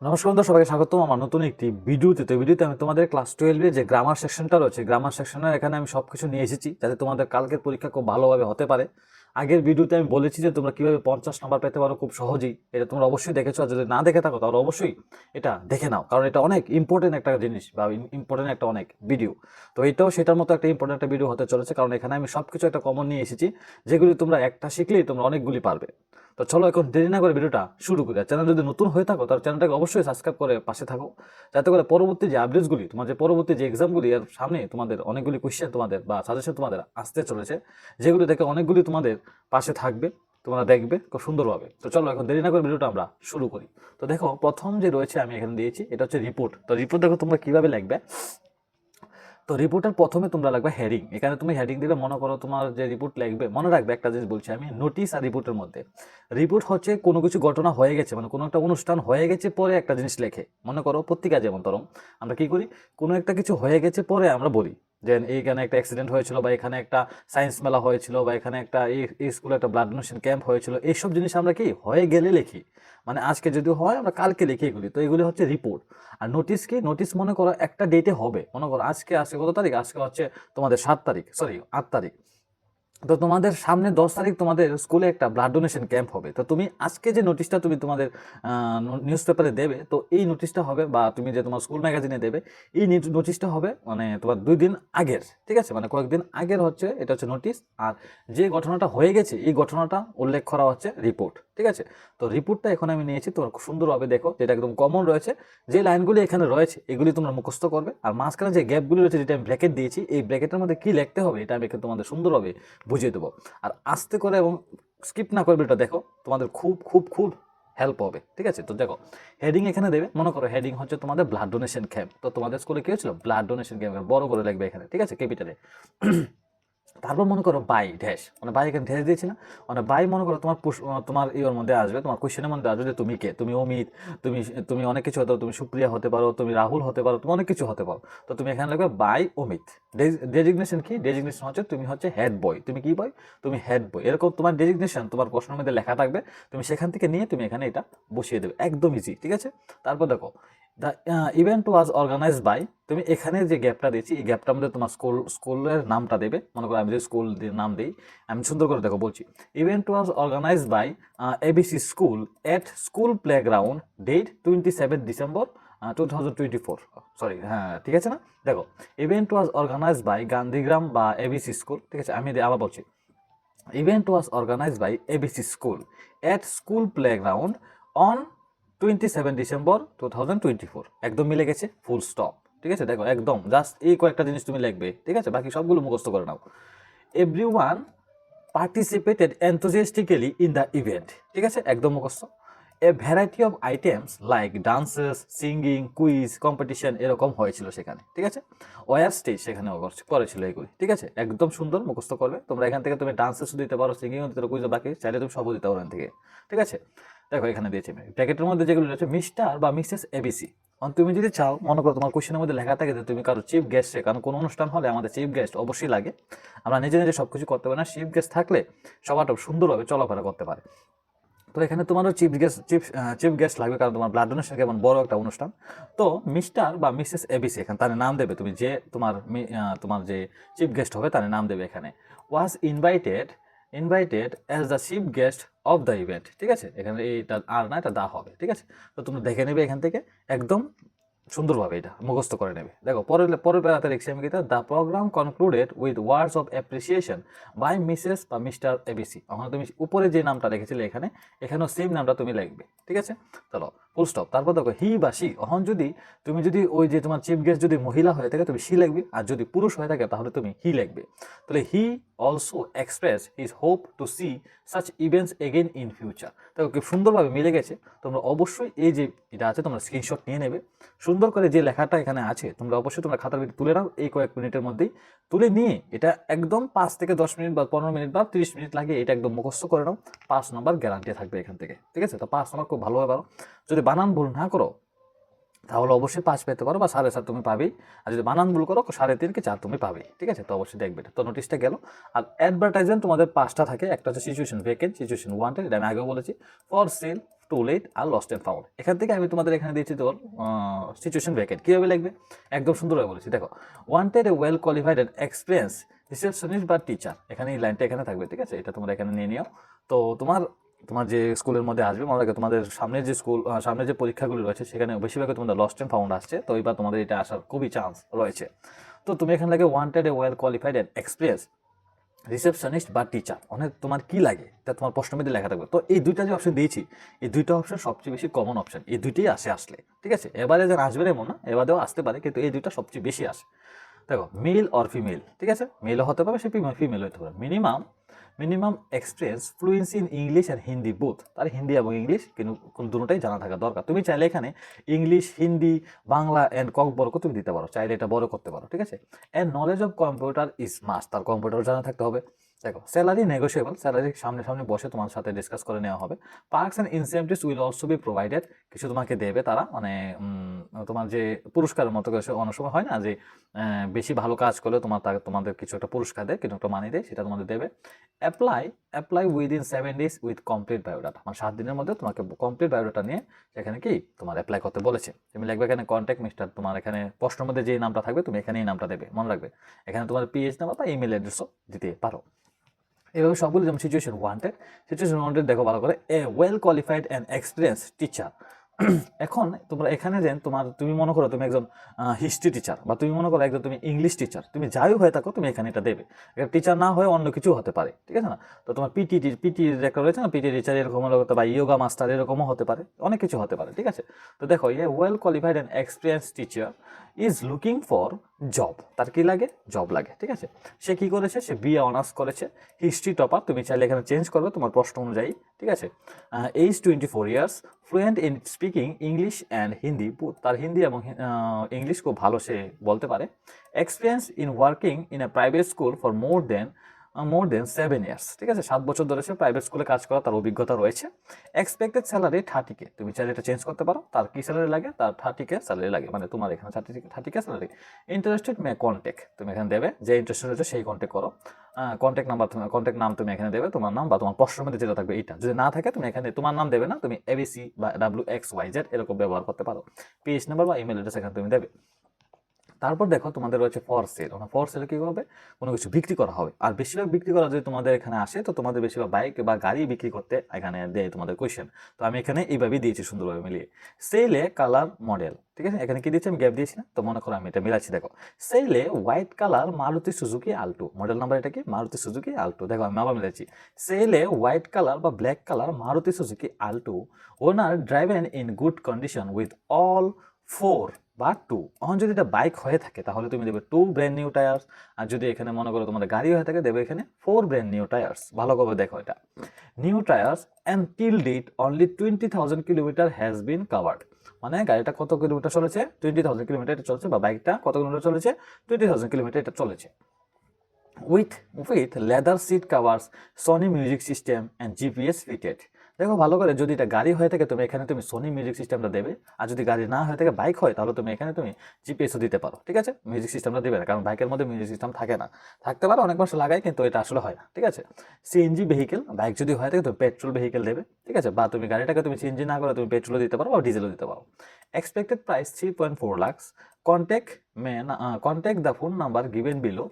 নমস্কার বন্ধু, সবাইকে স্বাগতম আমার নতুন একটি ভিডিওতে। তো ভিডিওতে আমি তোমাদের ক্লাস 12 যে গ্রামার সেকশনটা রয়েছে, গ্রামার সেকশনের এখানে আমি সব কিছু নিয়ে এসেছি যাতে তোমাদের কালকের পরীক্ষা খুব ভালোভাবে হতে পারে। আগের ভিডিওতে আমি বলেছি যে তোমরা কীভাবে 50 নাম্বার পেতে পারো খুব সহজেই। এটা তোমরা অবশ্যই দেখেছো, আর যদি না দেখে থাকো তাহলে অবশ্যই এটা দেখে নাও, কারণ এটা অনেক ইম্পর্টেন্ট একটা জিনিস বা ইম্পর্টেন্ট একটা অনেক ভিডিও। তো এটাও সেটার মতো একটা ইম্পর্টেন্ট একটা ভিডিও হতে চলেছে, কারণ এখানে আমি সব কিছু একটা কমন নিয়ে এসেছি যেগুলি তোমরা একটা শিখলেই তোমরা অনেকগুলি পারবে। তো চলো এখন দেরি না করে ভিডিওটা শুরু করি। আর চ্যানেল যদি নতুন হয়ে থাকো তাহলে চ্যানেলটাকে অবশ্যই সাবস্ক্রাইব করে পাশে থাকো, যাতে করে পরবর্তী যে আপডেটসগুলি, তোমার যে পরবর্তী যে এক্সামগুলি এর সামনে তোমাদের অনেকগুলি কোয়েশ্চেন তোমাদের বা সাজেশন তোমাদের আসতে চলেছে, যেগুলি দেখে অনেকগুলি তোমাদের পাশে থাকবে, তোমরা দেখবে খুব সুন্দরভাবে। তো চলো এখন দেরি না করে ভিডিওটা আমরা শুরু করি। তো দেখো, প্রথম যে রয়েছে আমি এখানে দিয়েছি, এটা হচ্ছে রিপোর্ট। তো রিপোর্ট দেখো তোমরা কীভাবে লিখবে। তো রিপোর্টের প্রথমে তোমরা লাগবে হেডিং। এখানে তুমি হেডিং দিলে, মনে করো তোমার যে রিপোর্ট লিখবে, মনে রাখবে একটা জিনিস বলছি আমি, নোটিশ আর রিপোর্টের মধ্যে রিপোর্ট হচ্ছে কোনো কিছু ঘটনা হয়ে গেছে, মানে কোনো একটা অনুষ্ঠান হয়ে গেছে পরে একটা জিনিস লেখে। মনে করো পত্রিকা যেমন ধরো আমরা কি করি, কোনো একটা কিছু হয়ে গেছে পরে আমরা বলি যে এইখানে একটা অ্যাক্সিডেন্ট হয়েছিল, বা এখানে একটা সায়েন্স মেলা হয়েছিল, বা এখানে একটা এই স্কুলে একটা ব্লাড ডোনেশন ক্যাম্প হয়েছিল। এইসব জিনিস আমরা কি হয়ে গেলে লিখি, মানে আজকে যদি হয় আমরা কালকে লিখি এগুলি। তো এগুলি হচ্ছে রিপোর্ট। আর নোটিশ কি, নোটিশ মনে করো একটা ডেটে হবে, মনে করো আজকে কত তারিখ, আজকে হচ্ছে তোমাদের 7 তারিখ, সরি 8 তারিখ। তো তোমাদের সামনে 10 তারিখ তোমাদের স্কুলে একটা ব্লাড ডোনেশন ক্যাম্প হবে। তো তুমি আজকে যে নোটিশটা তুমি তোমাদের নিউজ পেপারে দেবে, তো এই নোটিশটা হবে, বা তুমি যে তোমার স্কুল ম্যাগাজিনে দেবে, এই নোটিশটা হবে মানে তোমার 2 দিন আগের, ঠিক আছে, মানে কয়েকদিন আগের হচ্ছে এটা হচ্ছে নোটিশ। আর যে ঘটনাটা হয়ে গেছে এই ঘটনাটা উল্লেখ করা হচ্ছে রিপোর্ট, ঠিক আছে। তো রিপোর্টটা এখন আমি নিয়েছি, তোমরা খুব সুন্দরভাবে দেখো, যেটা একদম কমন রয়েছে, যে লাইনগুলি এখানে রয়েছে এগুলি তোমরা মুখস্থ করবে। আর মাঝখানে যে গ্যাপগুলি রয়েছে, যেটা আমি ব্র্যাকেট দিয়েছি, এই ব্র্যাকেটের মধ্যে কি লিখতে হবে এটা আমি তোমাদের সুন্দরভাবে বুঝিয়ে দেবো। আর আস্তে করে এবং স্কিপ না করবে এটা দেখো, তোমাদের খুব খুব খুব হেল্প হবে, ঠিক আছে। তো দেখো, হেডিং এখানে দেবে, মনে করো হেডিং হচ্ছে তোমাদের ব্লাড ডোনেশন ক্যাম্প। তো তোমাদের স্কুলে কি হয়েছিল, ব্লাড ডোনেশন ক্যাম্প, বড় করে লিখবে এখানে, ঠিক আছে, ক্যাপিটালে। তারপর মনে করো বাই ড্যাশ, মানে বাই এখানে ড্যাশ দিয়েছি না, মানে বাই মনে করো তোমার তোমার ইয়ের মধ্যে আসবে, তোমার কোশ্চেনের মধ্যে আসবে যে তুমি কে, তুমি অমিত, তুমি তুমি অনেক কিছু হতে পারো, তুমি সুপ্রিয়া হতে পারো, তুমি রাহুল হতে পারো, তুমি অনেক কিছু হতে পারো। তো তুমি এখানে লিখবে বাই অমিত। ডেজিগনেশন কি, ডেজিগনেশন হচ্ছে তুমি হচ্ছে হেড বয়, তুমি কি বয়, তুমি হেড বয়। এরকম তোমার ডেজিগনেশন তোমার প্রশ্নের মধ্যে লেখা থাকবে, তুমি সেখান থেকে নিয়ে তুমি এখানে এটা বসিয়ে দেবে, একদম ইজি, ঠিক আছে। তারপর দেখো, the event was organised by, তুমি এখানে যে গ্যাপটা দিয়েছি এই গ্যাপটার মধ্যে তোমার স্কুলের নামটা দেবে। মনে করো আমি যদি স্কুল নাম দিই, আমি সুন্দর করে দেখো বলছি, event was organised by ABC school at school playground, date 27 December 2024। Sorry, হ্যাঁ ঠিক আছে না। দেখো, event was organised by Gandhigram বা এবিসি স্কুল, ঠিক আছে। আমি আবার বলছি, event was organised by ABC school at school playground on 27 December 2024। একদম মিলে গেছে, ফুল স্টপ, ঠিক আছে। দেখো একদম জাস্ট এই কয়েকটা জিনিস তুমি লিখবে, ঠিক আছে, বাকি সবগুলো মুখস্থ করে নাও। Everyone participated enthusiastically in the event, ঠিক আছে, একদম মুখস্থ। A variety of items like dances, singing, quiz, competition এরকম হয়েছিল সেখানে, ঠিক আছে। ওয়ার স্টেজ সেখানে করেছিল এগুলি, ঠিক আছে, একদম সুন্দর মুখস্থ করবে তোমরা। এখান থেকে তুমি ডান্সেসও দিতে পারো, সিঙ্গিংও দিতে পারো, কুইজও, বাকি চাইলে তুমি সবও দিতে পারো এখান থেকে, ঠিক আছে। দেখো এখানে দিয়েছি আমি প্যাকেটের মধ্যে যেগুলো রয়েছে, মিস্টার বা মিসেস এবিসি। তুমি যদি চাও, মনে করো তোমার কোশ্চেনের মধ্যে লেখা থাকে যে তুমি কারো চিফ গেস্টে, কারণ কোনো অনুষ্ঠান হলে আমাদের চিফ গেস্ট অবশ্যই লাগে, আমরা নিজে নিজে সব কিছু করতে পারি না, চিফ গেস্ট থাকলে সবাটা সুন্দরভাবে চলাফেরা করতে পারে। তো এখানে তোমারও চিফ গেস্ট লাগবে, কারণ তোমার ব্লাড ডোনেশন কেমন বড় একটা অনুষ্ঠান। তো মিস্টার বা মিসেস এবিসি এখানে তার নাম দেবে, তুমি যে তোমার যে চিফ গেস্ট হবে তার নাম দেবে এখানে। Was invited as the chief guest of the event, ঠিক আছে। এখানে এইটা আর না, এটা দা হবে, ঠিক আছে। তো তোমরা দেখে নেবে এখান থেকে, একদম সুন্দরভাবে এটা মুখস্থ করে নেবে। দেখো পরের প্যারাতে লিখছি আমি, the programme concluded with words of appreciation by Mrs বা মিস্টার এবিসি। ওখানে তুমি উপরে যে নামটা লিখেছিলে এখানেও সেম নামটা তুমি লিখবে, ঠিক আছে। চলো ফুল স্টপ। তারপর দেখো হি বা সি, এখন তুমি যদি ওই যে তোমার চিফ গেস্ট যদি মহিলা হয়ে থাকে তুমি সি লিখবে, আর যদি পুরুষ হয়ে থাকে তাহলে তুমি হি লিখবে। তাহলে he also express his hope to see such events again in future. দেখো কি সুন্দরভাবে মিলে গেছে। তোমরা অবশ্যই এই যে এটা আছে তোমরা স্ক্রিনশট নিয়ে নেবে, সুন্দর করে যে লেখাটা এখানে আছে তোমরা অবশ্যই তোমরা খাতার ভিতরে তুলে নাও, এই কয়েক মিনিটের মধ্যেই তুলে নিয়ে এটা একদম 5 থেকে 10 মিনিট বা 15 মিনিট বা 30 মিনিট লাগে, এটা একদম মুখস্থ করে নাও। 5 নম্বর গ্যারান্টি থাকবে এখান থেকে, ঠিক আছে। তো 5 নম্বর খুব ভালোভাবে পারো। যদি বানান ভুল না করো তাহলে অবশ্যই 5 পেতে পারো, বা 7.5 তুমি পাবেই। আর যদি বানান ভুল করো 3.5 কি 4 তুমি পাবে, ঠিক আছে। তো অবশ্যই দেখবে। তো নোটিশটা গেল। আর অ্যাডভার্টাইজমেন্ট তোমাদের 5টা থাকে, একটা হচ্ছে সিচুয়েশন ভেকেন্ট, সিচুয়েশন ওয়ান্টেড, এটা আমি আগেও বলেছি, for sale, to let or lost and found. এখান থেকে আমি তোমাদের এখানে দিয়েছি তোর সিচুয়েশন ভ্যাকেন্ট কীভাবে লিখবে, একদম সুন্দরভাবে বলেছি। দেখো, wanted a well qualified and experience receptionist বা টিচার, এখানে এই লাইনটা এখানে থাকবে, ঠিক আছে? এটা তোমরা এখানে নিয়ে নিও। তো তোমার যে স্কুলের মধ্যে আসবে, মনে রাখবে তোমাদের সামনে যে সামনে যে পরীক্ষাগুলি রয়েছে সেখানে বেশিরভাগ তোমাদের লস্ট অ্যান্ড ফাউন্ড আসছে, তো এবার তোমাদের এটা আসার খুবই চান্স রয়েছে। তো তুমি এখানে লাগে wanted a well qualified and experience receptionist বা টিচার, অনেক তোমার কি লাগে তা তোমার প্রশ্নের মধ্যে লেখা থাকবে। তো এই দুইটা যে অপশন দিয়েছি, এই দুইটা অপশন সবচেয়ে বেশি কমন অপশন, এই দুইটাই আসলে, ঠিক আছে? এবারে যেন আসবে না এমন না, এবারেও আসতে পারে, কিন্তু এই দুইটা সবচেয়ে বেশি আসে। দেখো, মেল অর ফিমেল, ঠিক আছে? মেলও হতে পারে, সে ফিমেল হতে পারে। Minimum experience fluency in English and Hindi both, তার হিন্দি এবং ইংলিশ কিন্তু দুটোটাই জানা থাকা দরকার। তুমি চাইলে এখানে ইংলিশ, হিন্দি, বাংলা অ্যান্ড বড় তুমি দিতে পারো, চাইলে এটা বড় করতে পারো, ঠিক আছে? And knowledge of computer is must, তার কম্পিউটার জানা থাকতে হবে। দেখো, স্যালারি নেগোশিয়েবল, স্যালারি সামনে বসে তোমার সাথে ডিসকাস করে নেওয়া হবে। Parks and incentives will also be provided, কিছু তোমাকে দেবে তারা, মানে তোমার যে পুরস্কারের মতো কিছু অনেক সময় হয় না যে বেশি ভালো কাজ করলে তোমাদের কিছু একটা পুরস্কার দেয়, কিছু একটা মানি দেয়, সেটা তোমাদের দেবে। Apply within 7 days with complete biodata, মানে 7 দিনের মধ্যে তোমাকে কমপ্লিট বায়োডাটা নিয়ে সেখানে কি তোমার অ্যাপ্লাই করতে বলেছে। তুমি লিখবে এখানে কন্ট্যাক্ট মিস্টার, তোমার এখানে প্রশ্নের মধ্যে যে নামটা থাকবে তুমি এখানে এই নামটা দেবে, মনে রাখবে। এখানে তোমার পিএইচ নাম্বার বা ইমেল অ্যাড্রেসও দিতে পারো। এভাবে সবগুলো, যেমন সিচুয়েশন ওয়ান্টেড দেখো ভালো করে, a well qualified and experience teacher. এখন তোমরা এখানে যেন তুমি মনে করো তুমি একজন হিস্ট্রি টিচার, বা তুমি মনে করো একজন তুমি ইংলিশ টিচার, তুমি যাই হয়ে থাকো তুমি এখানে এটা দেবে। টিচার না হয়ে অন্য কিছু হতে পারে, ঠিক আছে না? তো তোমার পিটি একটা রয়েছে না, পিটি টিচার এরকম হতে পারে, ইয়োগা মাস্টার এরকমও হতে পারে, অনেক কিছু হতে পারে, ঠিক আছে? তো দেখো, a well qualified and experience teacher is looking for job, তার কি লাগে? জব লাগে, ঠিক আছে? সে কি করেছে? সে বিএ অনার্স করেছে, হিস্ট্রি টপার, তুমি চাইলে এখানে চেঞ্জ করবে তোমার প্রশ্ন অনুযায়ী, ঠিক আছে? Age 24 years, fluent in speaking English and Hindi, তার হিন্দি এবং ইংলিশ খুব ভালো সে বলতে পারে। Experience in working in a private school for more than 7 years, ঠিক আছে? 7 বছর ধরে সে প্রাইভেট স্কুলে কাজ করা তার অভিজ্ঞতা রয়েছে। এক্সপেক্টেড স্যালারি 30K, তুমি চাইলে এটা চেঞ্জ করতে পারো, তার কি স্যালারি লাগে? তার 30K স্যালারি লাগে, মানে তোমার এখানে 30K স্যালারি। ইন্টারেস্টেড মে কন্ট্যাক্ট, তুমি এখানে দেবে, যে ইন্টারেস্টেড হচ্ছে সেই কন্ট্যাক্ট করো। কন্ট্যাক্ট নাম তুমি এখানে দেবে, তোমার নাম বা তোমার প্রশ্নের মধ্যে যেটা থাকবে এইটা, যদি না থাকে তুমি এখানে তোমার নাম দেবে না, তুমি ABC বা WXYZ এরকম ব্যবহার করতে পারো। পিএইচ নাম্বার বা ইমেল অ্যাড্রেস এখানে তুমি দেবে। তারপর দেখো, তোমাদের রয়েছে ফর সেল, ফর সেলে কী হবে? কোনো কিছু বিক্রি করা হবে। আর বেশিরভাগ বিক্রি করা যদি তোমাদের এখানে আসে, তো তোমাদের বেশিরভাগ বাইক বা গাড়ি বিক্রি করতে এখানে দেয় তোমাদের কোয়েশ্চেন। তো আমি এখানে এইভাবেই দিয়েছি সুন্দরভাবে মিলিয়ে। সেলে কালার মডেল, ঠিক আছে? এখানে কি দিয়েছি? আমি গ্যাপ দিয়েছি না, তো মনে করো আমি এটা মিলাচ্ছি। দেখো, সেলে white colour Maruti Suzuki Alto, model number এটা কি? Maruti Suzuki Alto. দেখো, আমি আবার মিলাচ্ছি। সেলে হোয়াইট কালার বা black colour Maruti Suzuki Alto, owner driven in good condition with all 4 বা 2। এখন যদি এটা বাইক হয়ে থাকে তাহলে তুমি দেবে 2 ব্র্যান্ড নিউ টায়ার্স, আর যদি এখানে মনে করো তোমাদের গাড়ি হয়ে থাকে দেবে এখানে 4 ব্র্যান্ড নিউ টায়ার্স। ভালো করে দেখো, এটা new tyres and till date only 20,000 kilometre has been covered, মানে গাড়িটা কত কিলোমিটার চলেছে? 20,000 কিলোমিটার এটা চলেছে, বা বাইকটা কত কিলোমিটার চলেছে? 20,000 কিলোমিটার এটা চলেছে। With leather seat covers, Sony music system and GPS fitted. দেখো ভালো করে, যদি এটা গাড়ি হয়ে থাকে তুমি এখানে সোনি মিউজিক সিস্টেমটা দেবে, আর যদি গাড়ি না হয়ে থাকে বাইক হয় তাহলে তুমি এখানে জিপিএসও দিতে পারো, ঠিক আছে? মিউজিক সিস্টেমটা দেবে না, কারণ বাইকের মধ্যে মিউজিক সিস্টেম থাকে না, থাকতে পারে অনেক মানুষ লাগায়, কিন্তু এটা আসলে হয় না, ঠিক আছে? সিএনজি ভেহিকেল, বাইক যদি হয় থাকে তুমি পেট্রোল ভেহিকেল দেবে, ঠিক আছে? বা তুমি গাড়িটাকে সিএনজি না করে তুমি পেট্রোলও দিতে পারো বা ডিজেলও দিতে পারো। Expected price 3.4 lakhs। Contact the phone number given below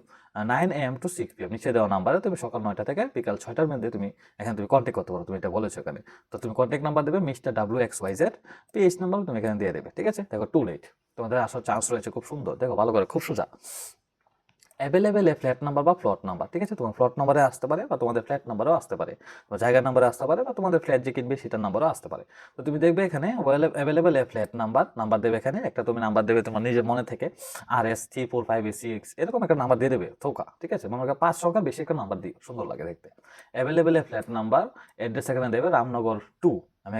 9 AM to 6 PM, নিচে দেওয়া নাম্বারে তুমি সকাল 9টা থেকে বিকাল 6টার মধ্যে এখানে কন্ট্যাক্ট করতে পারো, তুমি এটা বলেছো এখানে। তো তুমি কন্ট্যাক্ট নাম্বার দেবে মিস্টার WXYZ, পিএইচ নাম্বার তুমি এখানে দিয়ে দেবে, ঠিক আছে? দেখো, টু লেট, তোমাদের আসার চান্স রয়েছে, খুব সুন্দর। দেখো ভালো করে, খুব সোজা। অ্যাভেলেবেল ফ্ল্যাট নাম্বার বা প্লট নাম্বার, ঠিক আছে? তোমার প্লট নাম্বারে আসতে পারে বা তোমাদের ফ্ল্যাট নাম্বারও আসতে পারে, তোমার জায়গার নাম্বারে আসতে পারে, বা তোমাদের ফ্ল্যাট যে কিনবে সেটার নাম্বারও আসতে পারে। তো তুমি দেখবে এখানে অ্যাভেলেবেল ফ্ল্যাট নাম্বার দেবে, এখানে একটা তুমি নাম্বার দেবে তোমার নিজের মনে থেকে, RS 345A6 এরকম একটা নাম্বার দিয়ে দেবে, থোকা, ঠিক আছে? মনে করো 5 সংখ্যার বেশি একটা নাম্বার দিই, সুন্দর লাগে দেখতে। অ্যাভেলেবেল ফ্ল্যাট নাম্বার, অ্যাড্রেস এখানে দেবে রামনগর 2। আমি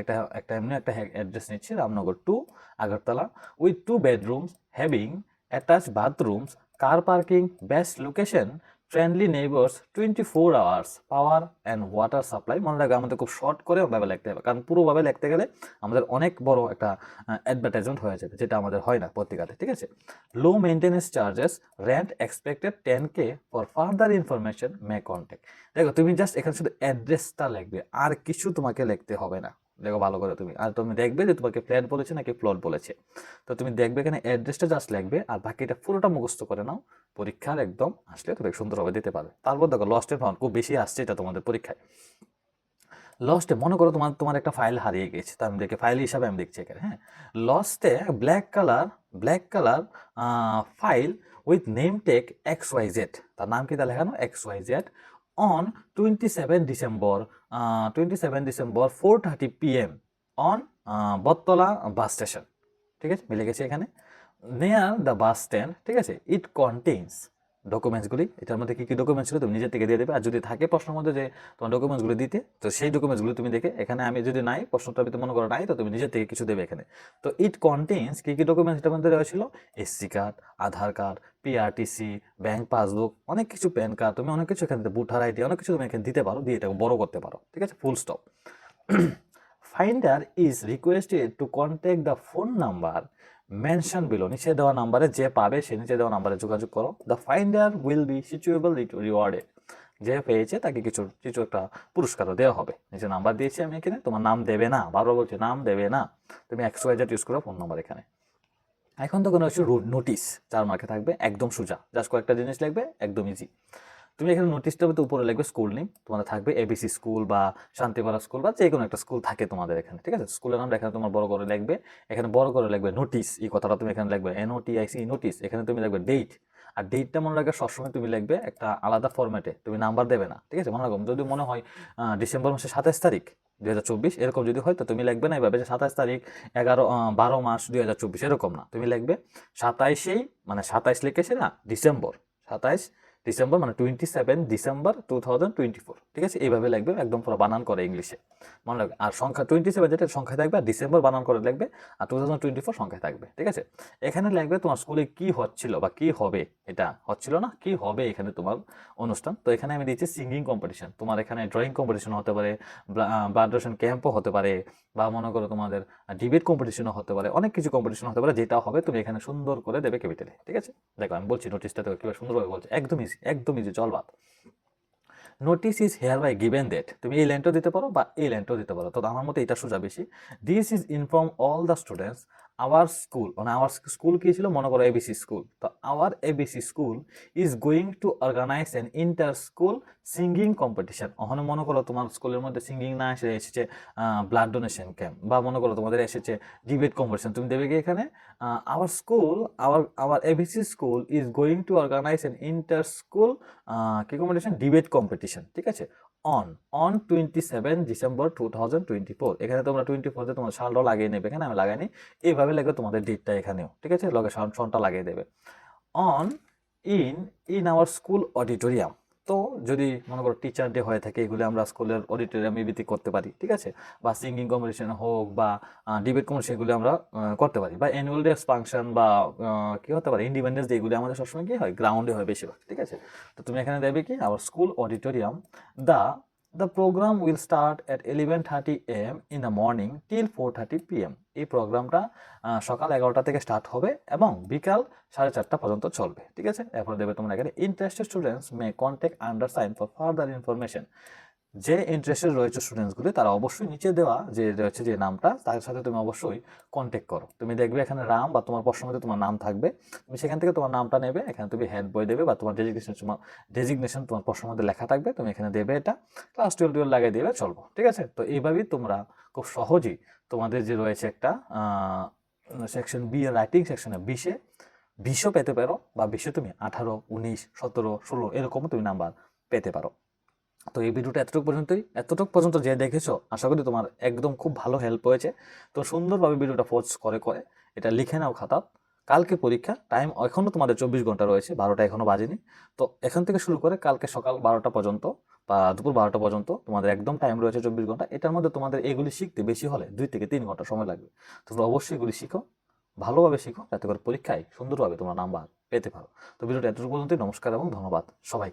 এমনি একটা অ্যাড্রেস নিচ্ছি, Ramnagar 2, Agartala, with 2 bedrooms having attach বাথরুমস, car parking, best location, friendly neighbours, 24 hours power and water supply. মনে রাখবে, আমাদের খুব শর্ট করে ভাবে লিখতে হবে, কারণ পুরোভাবে লিখতে গেলে আমাদের অনেক বড় একটা অ্যাডভার্টাইজমেন্ট হয়ে যাবে, যেটা আমাদের হয় না পত্রিকাতে, ঠিক আছে? Low maintenance charges, rent expected 10K, for further information may contact. দেখো, তুমি জাস্ট এখানে শুধু অ্যাড্রেসটা লিখবে, আর কিছু তোমাকে লিখতে হবে না, দেখো ভালো করে তুমি, আর তুমি দেখবে যে তোমাকে ফ্ল্যাট বলেছে নাকি প্লট বলেছে। তো তুমি দেখবে এখানে অ্যাড্রেসটা জাস্ট লিখবে, আর বাকিটা পুরোটা মুখস্থ করে নাও। পরীক্ষার একদম আসলে তুমি সুন্দরভাবে দিতে পারবে। তারপর দেখো লস্টের ফাউন্ড খুব বেশি আসছে এটা তোমাদের পরীক্ষায়। লস্টে মনে করো তোমার তোমার একটা ফাইল হারিয়ে গেছে, তো আমি দেখে ফাইল হিসাবে আমি দেখছি এখানে, হ্যাঁ। লস্টে black colour file with name tag XYZ, তার নাম কি তা লেখানো XYZ, on 27 December 4:30 PM on Battala bus station. ঠিক আছে, মিলে গেছে এখানে, নেয়ার দ্য বাস স্ট্যান্ড। ঠিক আছে, ইট কন্টেইনস ডকুমেন্টসগুলি, এটার মধ্যে কী কী ডকুমেন্টস ছিল তুমি নিজের থেকে দিয়ে দেবে, আর যদি থাকে প্রশ্নের মধ্যে যে তোমার ডকুমেন্টসগুলো দিতে, তো সেই ডকুমেন্টসগুলো তুমি দেখে এখানে, আমি যদি নাই প্রশ্নটা আমি তো মনে করো নাই, তো তুমি নিজের থেকে কিছু দেবে এখানে। তো ইট কন্টেইনস কী কী ডকুমেন্টস এটার মধ্যে দেওয়া ছিল, SC কার্ড, আধার কার্ড, PRTC, ব্যাংক পাসবুক, অনেক কিছু, প্যান কার্ড, তুমি অনেক কিছু এখানে ভোটার ID, অনেক কিছু তুমি এখানে দিতে পারো, দিয়ে এটাকে বড় করতে পারো। ঠিক আছে, full stop. Finder is requested to contact the phone number mention below, নিচে দেওয়া নাম্বারে যে পাবে সে নিচে দেওয়া নাম্বারে যোগাযোগ করো। The finder will be suitably rewarded, যে পেয়েছে তাকে কিছু কিছু একটা পুরস্কারও দেওয়া হবে। নিচে নাম্বার দিয়েছি আমি এখানে, তোমার নাম দেবে না, বারবার বলছি নাম দেবে না, তুমি XYZ ইউজ করো ফোন নাম্বার এখানে। এখন তো কোনো নোটিশ 4 মার্কে থাকবে, একদম সোজা, জাস্ট কয়েকটা জিনিস লিখবে, একদম ইজি। তুমি এখানে নোটিশটার মধ্যে উপরে লিখবে স্কুল নেম, তোমাদের থাকবে ABC স্কুল বা শান্তিপাড়া স্কুল বা যে কোনো একটা স্কুল থাকে তোমাদের এখানে। ঠিক আছে, স্কুলের নামটা এখানে তোমার বড় করে লিখবে, এখানে বড় করে লিখবে নোটিশ, এই কথাটা তুমি এখানে লিখবে NOTIC নোটিশ, এখানে তুমি লিখবে ডেট, আর ডেটটা মনে রাখবে সবসময় তুমি লিখবে একটা আলাদা ফরম্যাটে, তুমি নাম্বার দেবে না। ঠিক আছে, মনে রাখো, যদি মনে হয় ডিসেম্বর মাসের 27 তারিখ 2024 এরকম যদি হয়, তো তুমি লিখবে না এইভাবে যে 27 তারিখ 12 মাস 2024, এরকম না, তুমি লিখবে 27 মানে 27 লিখেছে না ডিসেম্বর, 27 ডিসেম্বর মানে 27 ডিসেম্বর 2024। ঠিক আছে, এইভাবে লিখবে, একদম পুরো বানান করে ইংলিশে, মনে রাখবে। আর সংখ্যা 27 যেটা সংখ্যায় থাকবে, আর ডিসেম্বর বানান করে লিখবে, আর 2024 সংখ্যায় থাকবে। ঠিক আছে, এখানে লিখবে তোমার স্কুলে কি হচ্ছিল বা কি হবে, এটা হচ্ছিল না, কি হবে এখানে তোমার অনুষ্ঠান। তো এখানে আমি দিচ্ছি সিঙ্গিং কম্পিটিশন, তোমার এখানে ড্রয়িং কম্পিটিশন হতে পারে, ব্লাড ডোনেশন ক্যাম্পও হতে পারে, বা মনে করো তোমাদের ডিবেট কম্পিটিশনও হতে পারে, অনেক কিছু কম্পিটিশন হতে পারে, যেটা হবে তুমি এখানে সুন্দর করে দেবে ক্যাপিটালে। ঠিক আছে, দেখো আমি বলছি নোটিশটা তো কীভাবে সুন্দরভাবে বলছি, একদম ইজি জল বাদ। Notice is hereby given that, তুমি এই লাইনটাও দিতে পারো বা এই লাইনটাও দিতে পারো, তো আমার মতে এটা সোজা বেশি। This is inform all the students our school, মানে আওয়ার স্কুল কি ছিল, মনে করো ABC স্কুল, তো our ABC school is going to organise an inter school singing competition. ওখানে মনে করো তোমার স্কুলের মধ্যে সিঙ্গিং না এসেছে ব্লাড ডোনেশন ক্যাম্প, বা মনে করো তোমাদের এসেছে ডিবেট কম্পিটিশন, তুমি দেবে কি এখানে our school, our ABC school is going to organise an inter school কি কম্পিটিশন, ডিবেট কম্পিটিশন। ঠিক আছে, অন 27 ডিসেম্বর 2024, এখানে তোমরা 24 তোমার সালটা লাগিয়ে নেবে, এখানে আমি লাগাইনি, এইভাবে লাগবে তোমাদের ডেটটা এখানেও। ঠিক আছে, লগে সনটা লাগিয়ে দেবে। On in our school auditorium, তো যদি মনে করো টিচার ডে হয়ে থাকে, এগুলো আমরা স্কুলের অডিটোরিয়ামে ভিত্তিক করতে পারি। ঠিক আছে, বা সিঙ্গিং কম্পিটিশন হোক বা ডিবেট কম্পিটিশন, এগুলো আমরা করতে পারি, বা অ্যানুয়াল ডে ফাংশন বা কি হতে পারে ইন্ডিপেন্ডেন্স ডে, এগুলো আমাদের সবসময় কি হয়, গ্রাউন্ডে হয় বেশিরভাগ। ঠিক আছে, তো তুমি এখানে দেবে কি our school auditorium, the the programme will start at 11:30 AM in the morning till 4:30 PM। এই প্রোগ্রামটা সকাল 11টা থেকে স্টার্ট হবে এবং বিকাল 4:30 পর্যন্ত চলবে। ঠিক আছে, এরপর দেবে তোমরা এখানে interested students May contact undersign for further information. যে ইন্টারেস্টেড রয়েছে স্টুডেন্টসগুলি, তারা অবশ্যই নিচে দেওয়া যে রয়েছে যে নামটা, তার সাথে তুমি অবশ্যই কন্ট্যাক্ট করো। তুমি দেখবে এখানে রাম বা তোমার প্রশ্নের মধ্যে তোমার নাম থাকবে, তুমি সেখান থেকে তোমার নামটা নেবে, এখানে তুমি হেড বই দেবে বা তোমার ডেজিগনেশন তোমার প্রশ্নের মধ্যে লেখা থাকবে, তুমি এখানে দেবে, এটা ক্লাস 12 লাগিয়ে দেবে, চলবো। ঠিক আছে, তো এইভাবেই তোমরা খুব সহজেই তোমাদের যে রয়েছে একটা সেকশন বি রাইটিং সেকশনে 20-20ও পেতে পারো, বা 20-এ তুমি 18, 19, 17, 16 এরকমও তুমি নাম্বার পেতে পারো। তো এই ভিডিওটা এতটুকু পর্যন্ত যে দেখেছো, আশা করি তোমার একদম খুব ভালো হেল্প হয়েছে। তো সুন্দরভাবে ভিডিওটা পোস্ট করে এটা লিখে নাও খাতা। কালকে পরীক্ষা, টাইম এখনও তোমাদের 24 ঘন্টা রয়েছে, 12টা এখনও বাজেনি। তো এখান থেকে শুরু করে কালকে সকাল 12টা পর্যন্ত বা দুপুর 12টা পর্যন্ত তোমাদের একদম টাইম রয়েছে 24 ঘন্টা। এটার মধ্যে তোমাদের এগুলি শিখতে বেশি হলে 2 থেকে 3 ঘন্টা সময় লাগবে। তোমরা অবশ্যই এগুলি শিখো, ভালোভাবে শিখো, যাতে করে পরীক্ষায় সুন্দরভাবে তোমরা নাম্বার পেতে পারো। তো ভিডিওটা এতটুকু পর্যন্তই। নমস্কার এবং ধন্যবাদ সবাইকে।